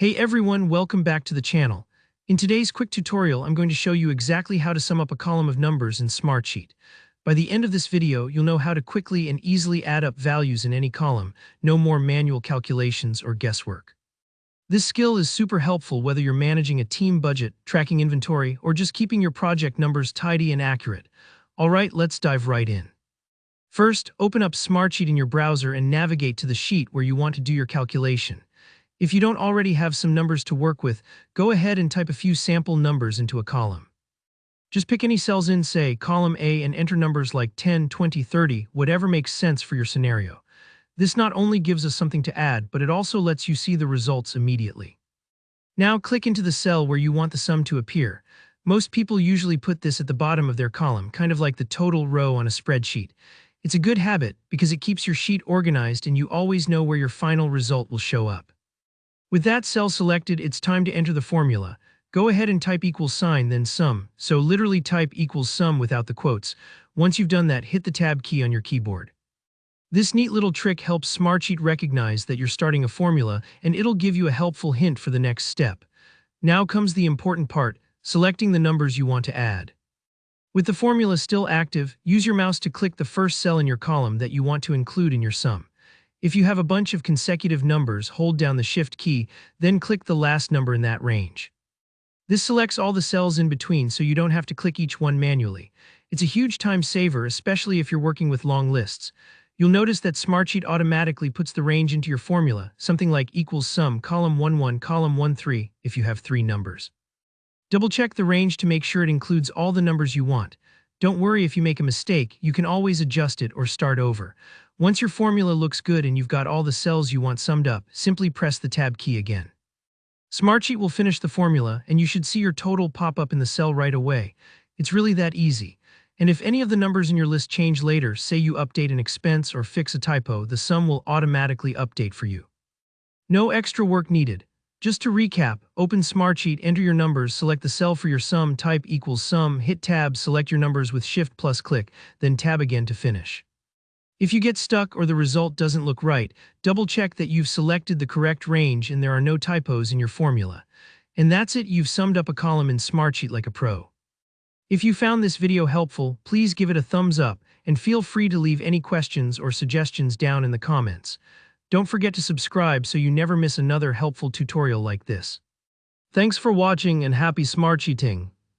Hey everyone, welcome back to the channel. In today's quick tutorial, I'm going to show you exactly how to sum up a column of numbers in Smartsheet. By the end of this video, you'll know how to quickly and easily add up values in any column, no more manual calculations or guesswork. This skill is super helpful whether you're managing a team budget, tracking inventory, or just keeping your project numbers tidy and accurate. Alright, let's dive right in. First, open up Smartsheet in your browser and navigate to the sheet where you want to do your calculation. If you don't already have some numbers to work with, go ahead and type a few sample numbers into a column. Just pick any cells in, say, column A, and enter numbers like 10, 20, 30, whatever makes sense for your scenario. This not only gives us something to add, but it also lets you see the results immediately. Now click into the cell where you want the sum to appear. Most people usually put this at the bottom of their column, kind of like the total row on a spreadsheet. It's a good habit because it keeps your sheet organized and you always know where your final result will show up. With that cell selected, it's time to enter the formula. Go ahead and type equals sign, then sum. So literally type equals sum without the quotes. Once you've done that, hit the tab key on your keyboard. This neat little trick helps Smartsheet recognize that you're starting a formula, and it'll give you a helpful hint for the next step. Now comes the important part, selecting the numbers you want to add. With the formula still active, use your mouse to click the first cell in your column that you want to include in your sum. If you have a bunch of consecutive numbers, hold down the Shift key, then click the last number in that range. This selects all the cells in between so you don't have to click each one manually. It's a huge time saver, especially if you're working with long lists. You'll notice that Smartsheet automatically puts the range into your formula, something like equals sum, column 11, column 13, if you have 3 numbers. Double-check the range to make sure it includes all the numbers you want. Don't worry if you make a mistake, you can always adjust it or start over. Once your formula looks good and you've got all the cells you want summed up, simply press the tab key again. Smartsheet will finish the formula, and you should see your total pop up in the cell right away. It's really that easy. And if any of the numbers in your list change later, say you update an expense or fix a typo, the sum will automatically update for you. No extra work needed. Just to recap, open Smartsheet, enter your numbers, select the cell for your sum, type equals sum, hit tab, select your numbers with Shift plus click, then tab again to finish. If you get stuck or the result doesn't look right, double-check that you've selected the correct range and there are no typos in your formula. And that's it, you've summed up a column in Smartsheet like a pro. If you found this video helpful, please give it a thumbs up and feel free to leave any questions or suggestions down in the comments. Don't forget to subscribe so you never miss another helpful tutorial like this. Thanks for watching and happy Smartsheeting!